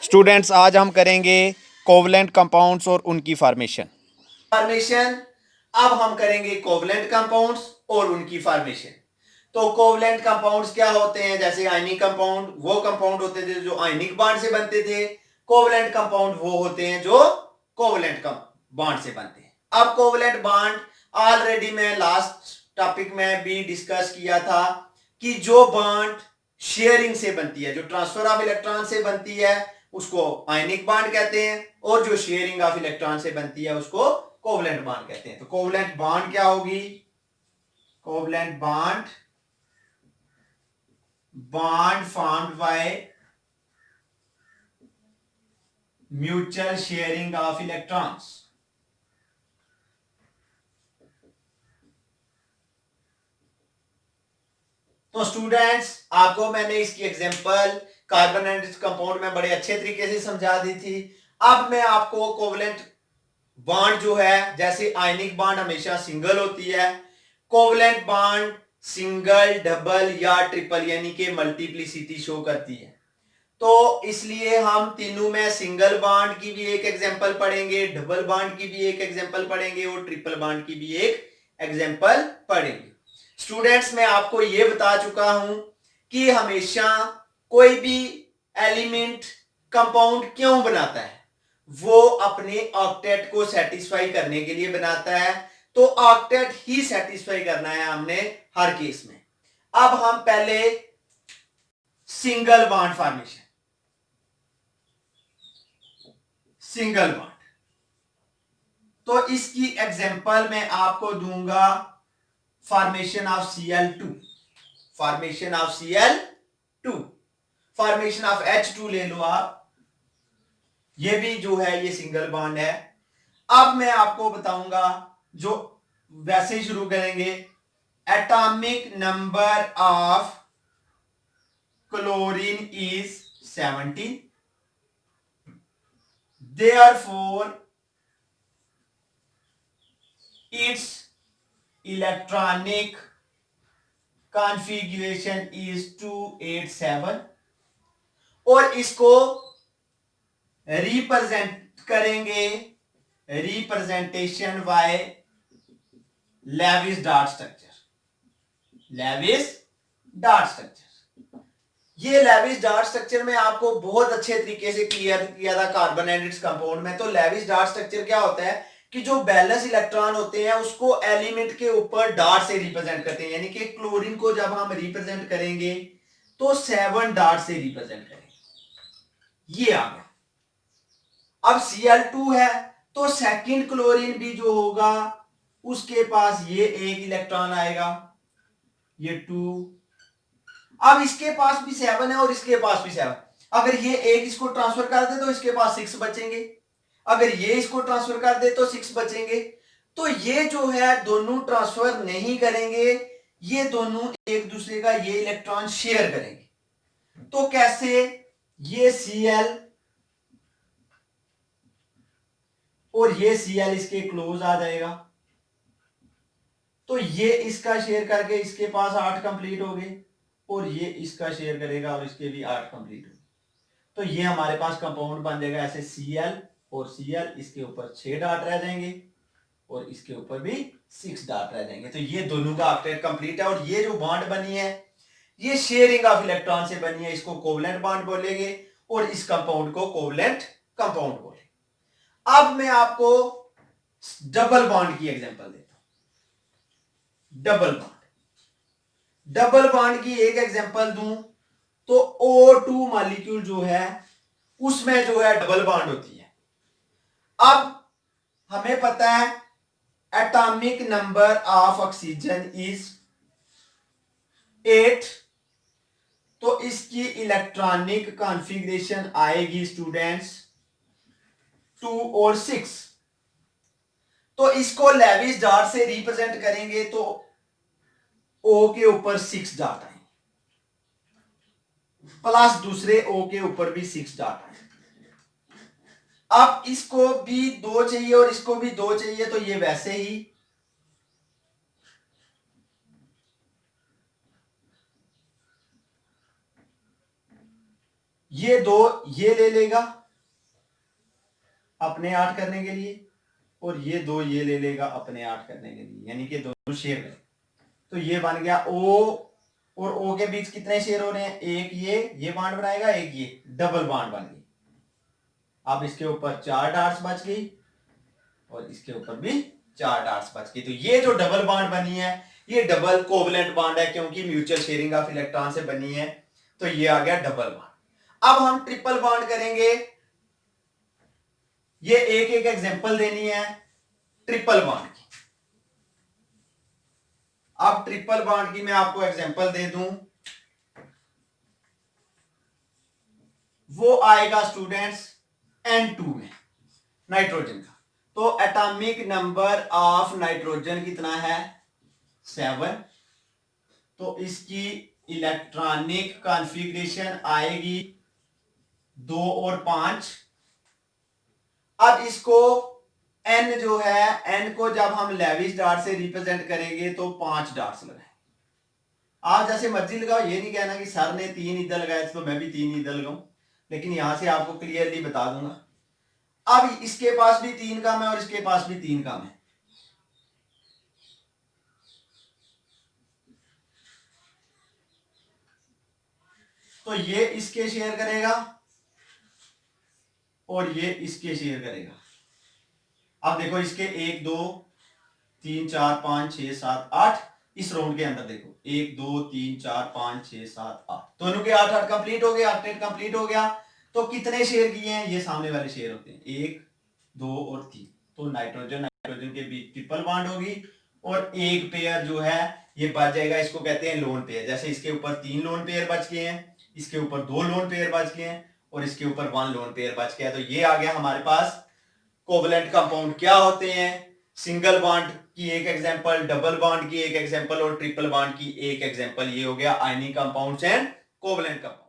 Students, आज हम करेंगे कोवलेंट कंपाउंड्स और उनकी फॉर्मेशन। अब हम करेंगे कोवलेंट कंपाउंड्स और उनकी फॉर्मेशन। तो कोवलेंट कंपाउंड्स क्या होते हैं? जैसे आयनिक कंपाउंड वो कंपाउंड होते थे जो आयनिक बॉन्ड से बनते थे। कोवलेंट कंपाउंड वो होते हैं जो कोवलेंट बॉन्ड से बनते हैं। अब कोवलेंट बॉन्ड ऑलरेडी मैं लास्ट टॉपिक में भी डिस्कस किया था कि जो बॉन्ड शेयरिंग से बनती है, जो ट्रांसफर ऑफ इलेक्ट्रॉन से बनती है, उसको आयनिक बॉन्ड कहते हैं, और जो शेयरिंग ऑफ इलेक्ट्रॉन से बनती है उसको कोवलेंट बॉन्ड कहते हैं। तो कोवलेंट बॉन्ड क्या होगी? Covalent bond formed by mutual sharing of electrons. तो स्टूडेंट्स, आपको मैंने इसकी एग्जांपल कार्बन एंड कंपाउंड में बड़े अच्छे तरीके से समझा दी थी। अब मैं आपको कोवलेंट बॉन्ड जो है, जैसे आयनिक बॉन्ड हमेशा सिंगल होती है, कोवलेंट बॉन्ड सिंगल, डबल या ट्रिपल यानी कि मल्टीप्लिसिटी शो करती है। तो इसलिए हम तीनों में सिंगल बॉन्ड की भी एक एग्जांपल पढ़ेंगे, डबल बॉन्ड की भी एक एग्जांपल पढ़ेंगे और ट्रिपल बॉन्ड की भी एक एग्जांपल पढ़ेंगे। स्टूडेंट्स, मैं आपको यह बता चुका हूं कि हमेशा कोई भी एलिमेंट कंपाउंड क्यों बनाता है, वो अपने ऑक्टेट को सेटिस्फाई करने के लिए बनाता है। तो ऑक्टेट ही सेटिस्फाई करना है हमने हर केस में। अब हम पहले single bond formation, single bond, तो इसकी एग्जांपल मैं आपको दूंगा formation of Cl2, formation of Cl2, formation of H2 ले लो आप, ये भी जो है ये सिंगल बॉन्ड है। अब मैं आपको बताऊंगा, जो वैसे ही शुरू करेंगे, atomic number of chlorine is 17, therefore its electronic configuration is 287, और इसको रिप्रेजेंट करेंगे, representation by Lewis dot structure, Lewis dot structure. ये लेविस डॉट स्ट्रक्चर में आपको बहुत अच्छे तरीके से क्लियर किया था कार्बन एंड इट्स कंपाउंड में। तो लेविस डॉट स्ट्रक्चर क्या होता है कि जो बैलेंस इलेक्ट्रॉन होते हैं उसको एलिमेंट के ऊपर डॉट से रिप्रेजेंट करते हैं, यानी कि क्लोरीन को जब हम रिप्रेजेंट करेंगे तो 7 डॉट से रिप्रेजेंट करेंगे। ये आ गया। अब Cl2 है तो सेकंड क्लोरीन भी जो होगा उसके पास ये एक इलेक्ट्रॉन आएगा, ये 2। अब इसके पास भी 7 है और इसके पास भी 7। अगर ये एक इसको ट्रांसफर कर दे तो इसके पास 6 बचेंगे, अगर ये इसको ट्रांसफर कर दे तो 6 बचेंगे। तो ये जो है दोनों ट्रांसफर नहीं करेंगे, ये दोनों एक दूसरे का ये इलेक्ट्रॉन शेयर करेंगे। तो कैसे? ये Cl और ये Cl इसके क्लोज आ जाएगा, तो ये इसका शेयर करके इसके पास 8 कंप्लीट हो गए, और ये इसका शेयर करेगा और इसके भी 8 कंप्लीट हो गए। तो ये हमारे पास कंपाउंड बन जाएगा ऐसे Cl और Cl, इसके ऊपर 6 डॉट रह जाएंगे और इसके ऊपर भी 6 डॉट रह जाएंगे। तो ये दोनों का ऑक्टेट कंप्लीट है। और ये जो बॉन्ड बनी है ये शेयरिंग ऑफ इलेक्ट्रॉन से बनी है, इसको कोवलेंट बॉन्ड बोलेंगे, और इस कंपाउंड को कोवलेंट कंपाउंड बोलेंगे। अब मैं आपको डबल बॉन्ड की एग्जांपल देता हूं। डबल बॉन्ड की एक एग्जांपल दूं तो O2 मॉलिक्यूल जो है उसमें जो है डबल बॉन्ड होती है। अब हमें पता है atomic number of oxygen is 8, तो इसकी इलेक्ट्रॉनिक कॉन्फ़िगरेशन आएगी स्टूडेंट्स 2 और 6। तो इसको लेविस डॉट से रिप्रेजेंट करेंगे तो O के ऊपर 6 डॉट आएंगे, प्लस दूसरे O के ऊपर भी 6 डॉट आएंगे। अब इसको भी 2 चाहिए और इसको भी 2 चाहिए, तो ये वैसे ही ये दो ये ले लेगा अपने 8 करने के लिए, और ये दो ये ले लेगा अपने 8 करने के लिए, यानी कि दोनों शेयर करें। तो ये बन गया O और O के बीच कितने शेयर हो रहे हैं, एक ये बॉन्ड बनाएगा, एक ये डबल बॉन्ड बन गई। अब इसके ऊपर 4 डॉट्स बच गई और इसके ऊपर भी 4 डॉट्स बच गई। तो ये जो डबल बॉन्ड बनी है ये डबल कोवलेंट बॉन्ड है, क्योंकि म्यूचुअल शेयरिंग ऑफ इलेक्ट्रॉन से बनी है। तो ये आ गया डबल बॉन्ड। अब हम ट्रिपल बॉन्ड करेंगे। ये एक एक एग्जांपल देनी है ट्रिपल बॉन्ड की। अब ट्रिपल बॉन्ड की मैं आपको एग्जांपल दे दूं, वो आएगा स्टूडेंट्स N2 में नाइट्रोजन का। तो एटॉमिक नंबर ऑफ नाइट्रोजन कितना है, 7। तो इसकी इलेक्ट्रॉनिक कॉन्फ़िगरेशन आएगी 2 और 5। अब इसको N जो है, N को जब हम लेविस डॉट से रिप्रेजेंट करेंगे तो 5 डॉट्स लगाएंगे। आप जैसे मर्जी लगाओ, ये नहीं कहना कि सर ने 3 इधर लगाए तो मैं भी 3 इधर लगाऊं, लेकिन यहां से आपको क्लियरली बता दूंगा। अब इसके पास भी 3 काम है और इसके पास भी 3 काम है। तो ये इसके शेयर करेगा और ये इसके शेयर करेगा। अब देखो इसके 1 2 3 4 5 6 7 8 इस राउंड के अंदर देखो 1 2 3 4 5 6 7 8 दोनों के 8 8 कंप्लीट हो गया, 8 कंप्लीट हो गया। तो कितने शेयर किए हैं, ये सामने वाले शेयर होते हैं 1 2 और 3। तो नाइट्रोजन नाइट्रोजन के बीच ट्रिपल बॉन्ड होगी और एक पेयर जो है ये बच जाएगा, इसको कहते हैं लोन पेयर। जैसे इसके ऊपर 3 लोन पेयर बच गए हैं, इसके ऊपर 2 लोन पेयर बच गए हैं और इसके ऊपर 1 लोन पेयर बच गया। तो ये आ गया हमारे पास कोवलेंट कंपाउंड क्या होते हैं। सिंगल बॉन्ड की एक एग्जांपल, डबल बॉन्ड की एक एग्जांपल और ट्रिपल बॉन्ड की एक एग्जांपल। ये हो गया ionic compounds and covalent compound.